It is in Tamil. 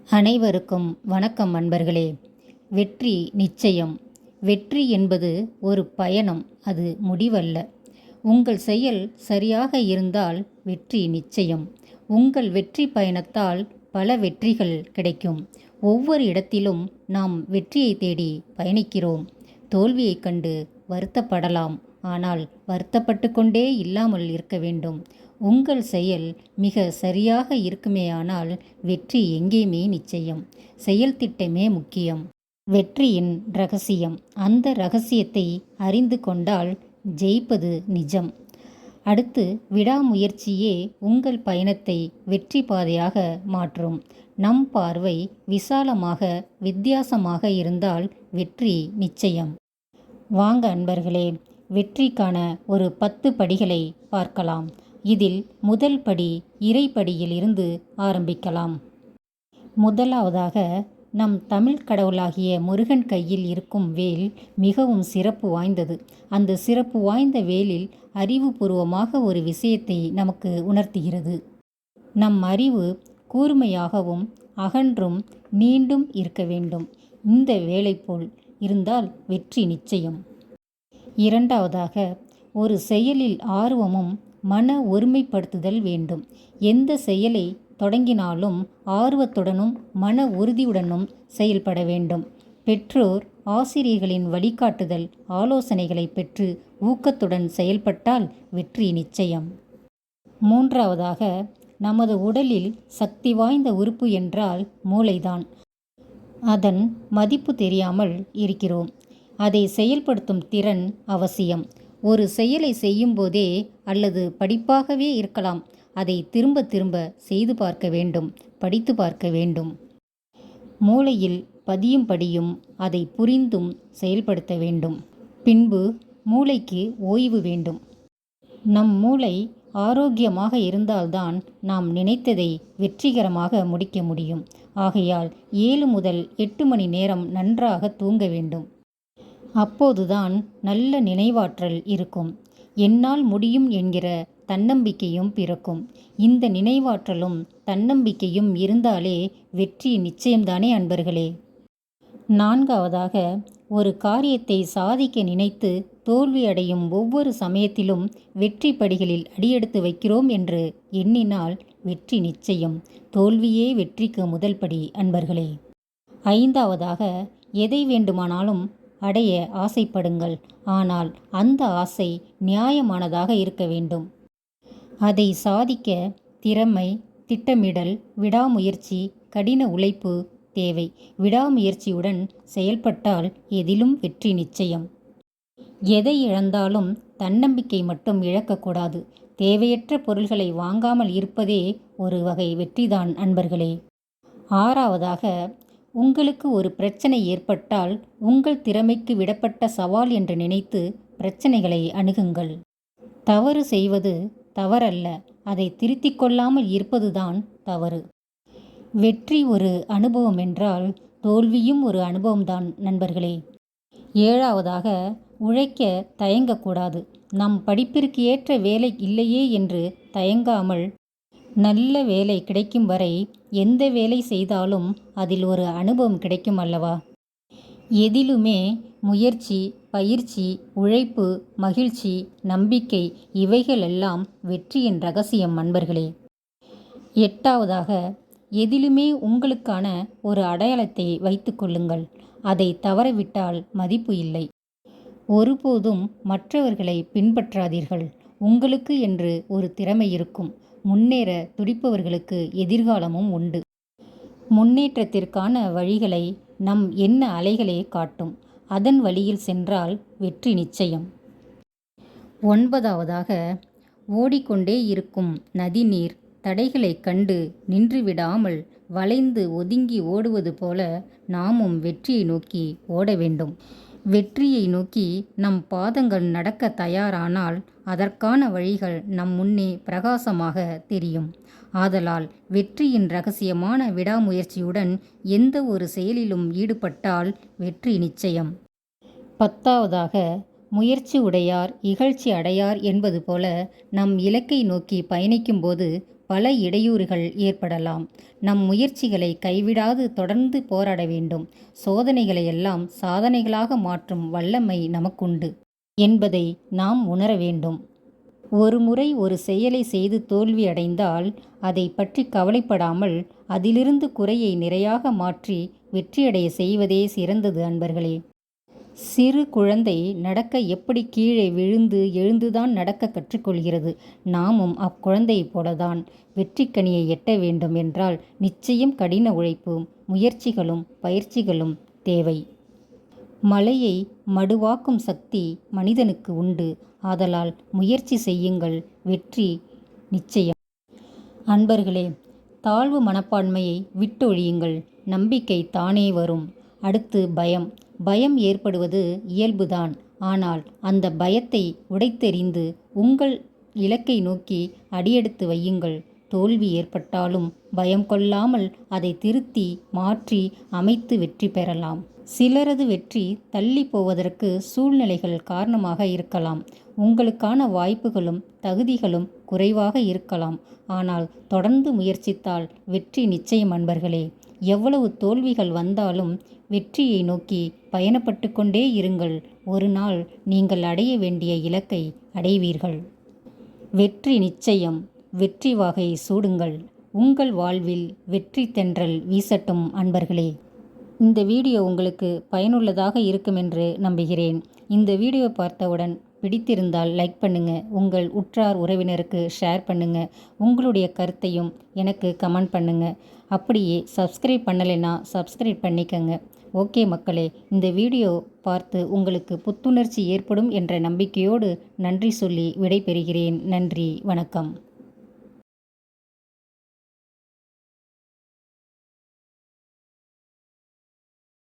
அனைவருக்கும் வணக்கம் அன்பர்களே. வெற்றி நிச்சயம். வெற்றி என்பது ஒரு பயணம், அது முடிவல்ல. உங்கள் செயல் சரியாக இருந்தால் வெற்றி நிச்சயம். உங்கள் வெற்றி பயணத்தால் பல வெற்றிகள் கிடைக்கும். ஒவ்வொரு இடத்திலும் நாம் வெற்றியை தேடி பயணிக்கிறோம். தோல்வியைக் கண்டு வருத்தப்படலாம், ஆனால் வருத்தப்பட்டு கொண்டே இல்லாமல் இருக்க வேண்டும். உங்கள் செயல் மிக சரியாக இருக்குமேயானால் வெற்றி எங்கேயுமே நிச்சயம். செயல் திட்டமே முக்கியம். வெற்றியின் ரகசியம். அந்த ரகசியத்தை அறிந்து கொண்டால் ஜெயிப்பது நிஜம். அடுத்து, விடாமுயற்சியே உங்கள் பயணத்தை வெற்றி பாதையாக மாற்றும். நம் பார்வை விசாலமாக வித்தியாசமாக இருந்தால் வெற்றி நிச்சயம். வாங்க அன்பர்களே, வெற்றிக்கான ஒரு 10 படிகளை பார்க்கலாம். இதில் முதல் படி இறைப்படியில் இருந்து ஆரம்பிக்கலாம். முதலாவதாக, நம் தமிழ் கடவுளாகிய முருகன் கையில் இருக்கும் வேல் மிகவும் சிறப்பு வாய்ந்தது. அந்த சிறப்பு வாய்ந்த வேலில் அறிவுபூர்வமாக ஒரு விஷயத்தை நமக்கு உணர்த்துகிறது. நம் அறிவு கூர்மையாகவும் அகன்றும் நீண்டும் இருக்க வேண்டும். இந்த வேலை போல் இருந்தால் வெற்றி நிச்சயம். இரண்டாவதாக, ஒரு செயலில் ஆர்வமும் மன ஒருமைப்படுத்துதல் வேண்டும். எந்த செயலை தொடங்கினாலும் ஆர்வத்துடனும் மன உறுதியுடனும் செயல்பட வேண்டும். பெற்றோர் ஆசிரியர்களின் வழிகாட்டுதல் ஆலோசனைகளை பெற்று ஊக்கத்துடன் செயல்பட்டால் வெற்றி நிச்சயம். மூன்றாவதாக, நமது உடலில் சக்தி வாய்ந்த உறுப்பு என்றால் மூளைதான். அதன் மதிப்பு தெரியாமல் இருக்கிறோம். அதை செயல்படுத்தும் திறன் அவசியம். ஒரு செயலை செய்யும்போதே அல்லது படிப்பாகவே இருக்கலாம், அதை திரும்ப திரும்ப செய்து பார்க்க வேண்டும், படித்து பார்க்க வேண்டும். மூளையில் பதியும்படியும் அதை புரிந்தும் செயல்படுத்த வேண்டும். பின்பு மூளைக்கு ஓய்வு வேண்டும். நம் மூளை ஆரோக்கியமாக இருந்தால்தான் நாம் நினைத்ததை வெற்றிகரமாக முடிக்க முடியும். ஆகையால் 7 முதல் 8 மணி நேரம் நன்றாக தூங்க வேண்டும். அப்போதுதான் நல்ல நினைவாற்றல் இருக்கும். என்னால் முடியும் என்கிற தன்னம்பிக்கையும் பிறக்கும். இந்த நினைவாற்றலும் தன்னம்பிக்கையும் இருந்தாலே வெற்றி நிச்சயம்தானே அன்பர்களே. நான்காவதாக, ஒரு காரியத்தை சாதிக்க நினைத்து தோல்வியடையும் ஒவ்வொரு சமயத்திலும் வெற்றி படிகளில் அடியெடுத்து வைக்கிறோம் என்று எண்ணினால் வெற்றி நிச்சயம். தோல்வியே வெற்றிக்கு முதல் படி அன்பர்களே. ஐந்தாவதாக, எதை வேண்டுமானாலும் அடைய ஆசைப்படுங்கள், ஆனால் அந்த ஆசை நியாயமானதாக இருக்க வேண்டும். அதை சாதிக்க திறமை, திட்டமிடல், விடாமுயற்சி, கடின உழைப்பு தேவை. விடாமுயற்சியுடன் செயல்பட்டால் எதிலும் வெற்றி நிச்சயம். எதை இழந்தாலும் தன்னம்பிக்கை மட்டும் இழக்கக்கூடாது. தேவையற்ற பொருள்களை வாங்காமல் இருப்பதே ஒரு வகை வெற்றிதான் அன்பர்களே. ஆறாவதாக, உங்களுக்கு ஒரு பிரச்சனை ஏற்பட்டால் உங்கள் திறமைக்கு விடப்பட்ட சவால் என்று நினைத்து பிரச்சனைகளை அணுகுங்கள். தவறு செய்வது தவறல்ல, அதை திருத்திக் கொள்ளாமல் இருப்பதுதான் தவறு. வெற்றி ஒரு அனுபவம் என்றால் தோல்வியும் ஒரு அனுபவம்தான் நண்பர்களே. ஏழாவதாக, உழைக்க தயங்கக்கூடாது. நம் படிப்பிற்கு ஏற்ற வேலை இல்லையே என்று தயங்காமல் நல்ல வேலை கிடைக்கும் வரை எந்த வேலை செய்தாலும் அதில் ஒரு அனுபவம் கிடைக்கும் அல்லவா. எதிலுமே முயற்சி, பயிற்சி, உழைப்பு, மகிழ்ச்சி, நம்பிக்கை இவைகளெல்லாம் வெற்றியின் ரகசியம் அன்பர்களே. எட்டாவதாக, எதிலுமே உங்களுக்கான ஒரு அடையாளத்தை வைத்து கொள்ளுங்கள். அதை தவறவிட்டால் மதிப்பு இல்லை. ஒருபோதும் மற்றவர்களை பின்பற்றாதீர்கள். உங்களுக்கு என்று ஒரு திறமை இருக்கும். முன்னேற துடிப்பவர்களுக்கு எதிர்காலமும் உண்டு. முன்னேற்றத்திற்கான வழிகளை நம் எண்ண அலைகளே காட்டும். அதன் வழியில் சென்றால் வெற்றி நிச்சயம். ஒன்பதாவதாக, ஓடிக்கொண்டே இருக்கும் நதிநீர் தடைகளைக் கண்டு நின்றுவிடாமல் வளைந்து ஒதுங்கி ஓடுவது போல நாமும் வெற்றியை நோக்கி ஓட வேண்டும். வெற்றியை நோக்கி நம் பாதங்கள் நடக்க தயாரானால் அதற்கான வழிகள் நம் முன்னே பிரகாசமாக தெரியும். ஆதலால் வெற்றியின் ரகசியமான விடாமுயற்சியுடன் எந்த ஒரு செயலிலும் ஈடுபட்டால் வெற்றி நிச்சயம். பத்தாவதாக, முயற்சி உடையார் இகழ்ச்சி அடையார் என்பது போல நம் இலக்கை நோக்கி பயணிக்கும்போது பல இடையூறுகள் ஏற்படலாம். நம் முயற்சிகளை கைவிடாது தொடர்ந்து போராட வேண்டும். சோதனைகளை எல்லாம் சாதனைகளாக மாற்றும் வல்லமை நமக்குண்டு என்பதை நாம் உணர வேண்டும். ஒரு முறை ஒரு செயலை செய்து தோல்வி அடைந்தால் அதை பற்றி கவலைப்படாமல் அதிலிருந்து குறையை நிறையாக மாற்றி வெற்றியடைய செய்வதே சிறந்தது அன்பர்களே. சிறு குழந்தை நடக்க எப்படி கீழே விழுந்து எழுந்துதான் நடக்க கற்றுக்கொள்கிறது. நாமும் அக்குழந்தையைப் போலதான். வெற்றிக்கனியை எட்ட வேண்டும் என்றால் நிச்சயம் கடின உழைப்பும் முயற்சிகளும் பயிற்சிகளும் தேவை. மலையை மடுவாக்கும் சக்தி மனிதனுக்கு உண்டு. ஆதலால் முயற்சி செய்யுங்கள், வெற்றி நிச்சயம். அன்பர்களே, தாழ்வு மனப்பான்மையை விட்டொழியுங்கள். நம்பிக்கை தானே வரும். அடுத்து பயம். பயம் ஏற்படுவது இயல்புதான். ஆனால் அந்த பயத்தை உடைத்தெறிந்து உங்கள் இலக்கை நோக்கி அடியெடுத்து வையுங்கள். தோல்வி ஏற்பட்டாலும் பயம் கொள்ளாமல் அதை திருத்தி மாற்றி அமைத்து வெற்றி பெறலாம். சிலரது வெற்றி தள்ளி போவதற்கு சூழ்நிலைகள் காரணமாக இருக்கலாம். உங்களுக்கான வாய்ப்புகளும் தகுதிகளும் குறைவாக இருக்கலாம். ஆனால் தொடர்ந்து முயற்சித்தால் வெற்றி நிச்சயம் அன்பர்களே. எவ்வளவு தோல்விகள் வந்தாலும் வெற்றியை நோக்கி பயணப்பட்டு கொண்டே இருங்கள். ஒரு நாள் நீங்கள் அடைய வேண்டிய இலக்கை அடைவீர்கள். வெற்றி நிச்சயம். வெற்றி வாகை சூடுங்கள். உங்கள் வாழ்வில் வெற்றி தென்றல் வீசட்டும் அன்பர்களே. இந்த வீடியோ உங்களுக்கு பயனுள்ளதாக இருக்கும் என்று நம்புகிறேன். இந்த வீடியோ பார்த்தவுடன் பிடித்திருந்தால் லைக் பண்ணுங்க. உங்கள் உற்றார் உறவினருக்கு ஷேர் பண்ணுங்க. உங்களுடைய கருத்தையும் எனக்கு கமெண்ட் பண்ணுங்க. அப்படியே சப்ஸ்கிரைப் பண்ணலைன்னா சப்ஸ்கிரைப் பண்ணிக்கங்க. ஓகே மக்களே, இந்த வீடியோ பார்த்து உங்களுக்கு புத்துணர்ச்சி ஏற்படும் என்ற நம்பிக்கையோடு நன்றி சொல்லி விடைபெறுகிறேன். நன்றி, வணக்கம்.